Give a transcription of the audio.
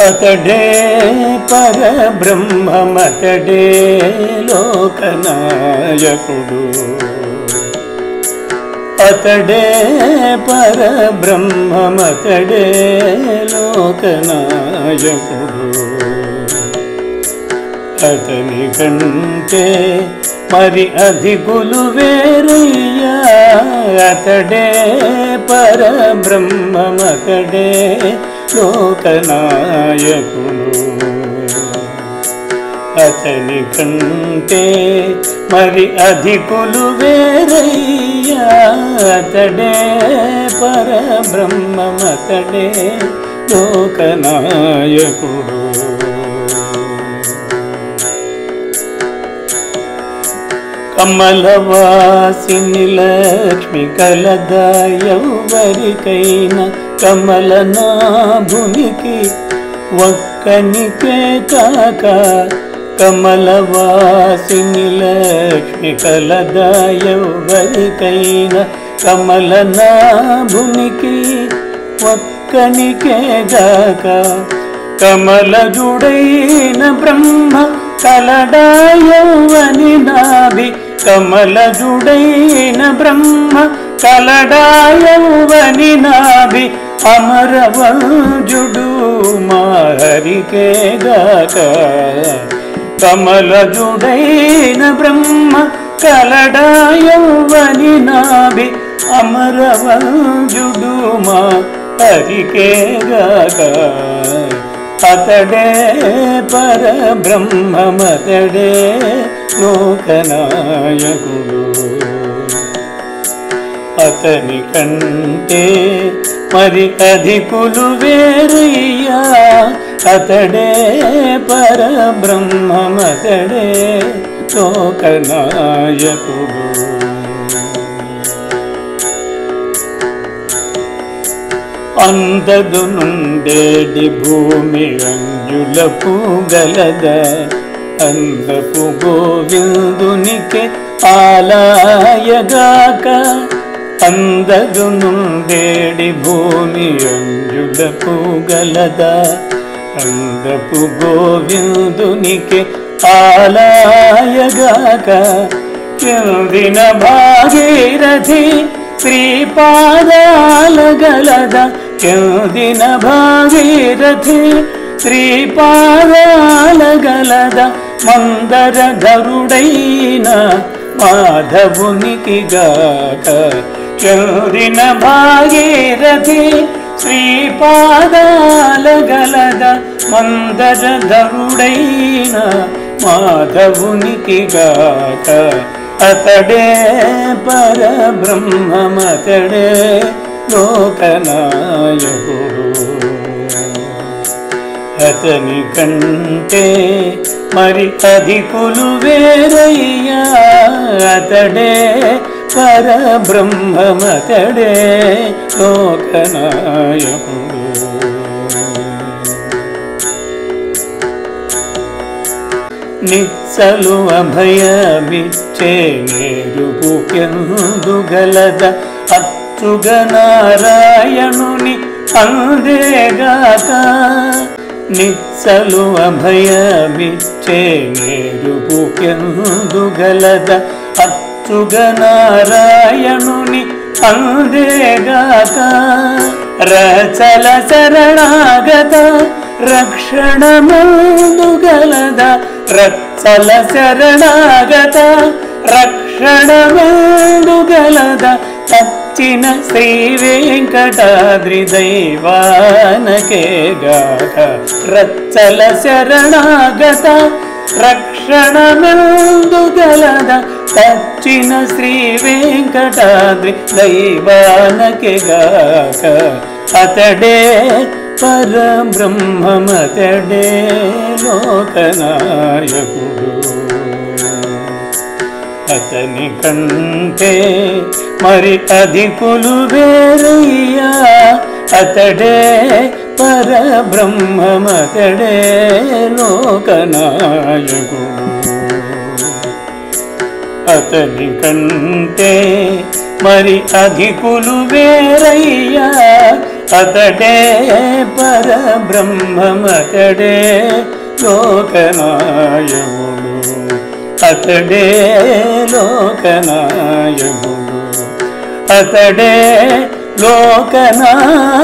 అతడే పరబ్రహ్మమతడే లోకనాయకుడు అతడే పరబ్రహ్మమతడే లోకనాయకుడు అతని కంటే మరి అధికులు వేరయ్యా అతడే పరబ్రహ్మమతడే లోకనాయకుడు అతని కంటే మరి అధికులు వేరయ్యా అతడే పరబ్రహ్మమతడే లోకనాయకుడు కమలవాసిని లక్ష్మి కలదా ఎవ్వరికైనా కమలనాభునికి ఒక్కనికే కాక కమలవాసిని లక్ష్మి కలదా ఎవ్వరికైనా కమలనాభునికి ఒక్కనికే గాక కమలజుడైన బ్రహ్మ కలడాయవ్వని నాభి కమలజుడైన బ్రహ్మ కలడాయవ్వని నాభి అమరవంజుడు మా హరికే గాక కమలజుడైన బ్రహ్మ కలడాయవ్వని నాభి అమరవంజుడు మా హరికే గాక అతడే పరబ్రహ్మమతడే లోకనాయకుడు అతని కంటే మరి అధికులు వేరయ్యా అతడే పరబ్రహ్మమతడే లోకనాయకుడు అందదు నుండేడి భూమి అంజులపు గలద అందపు గోవిందునికి ఆలయగాక అందదు నుండేడి భూమి అంజులపు గలద అందపు గోవిందునికి ఆలయగాక చెందిన భాగీరథి శ్రీపాదాల గలద చెందిన భాగీరథి శ్రీపాదాల గలద మందరధరుడైన మాధవునికి గాక చెందిన భాగీరథి శ్రీపాదాల గలద మందరధరుడైన మాధవునికి గాక అతడే పరబ్రహ్మమతడే లోకనాయకుడు అతని కంటే మరి అధికులు వేరయ్యా అతడే పరబ్రహ్మమతడే లోకనాయకుడు నిత్సలు అభయమిచ్చే నేరుపుకెందు గలద అచ్చుగ నారాయణుని అందేగాక నిత్సలు అభయమిచ్చే నేరుపుకెందు గలద అచ్చుగ నారాయణుని అందేగాక రచల శరణాగత రక్షణమందు గలద రచ్చల శరణాగత రక్షణమందు గలద తచ్చిన శ్రీ వెంకటాద్రి దైవానకే గాక రచ్చల శరణాగత రక్షణమందు గలద తచ్చిన శ్రీ వెంకటాద్రి దైవానకే గాక అతడే పరబ్రహ్మమతడే లోకనాయకుడు అతని కంటే మరి అధికులు వేరయ్యా అతడే పరబ్రహ్మమతడే లోకనాయకుడు అతని కంటే మరి అధికులు వేరయ్యా అతడే పరబ్రహ్మమతడే లోకనాయకుడు అతడే లోకనాయకుడు అతడే లోకనాయకుడు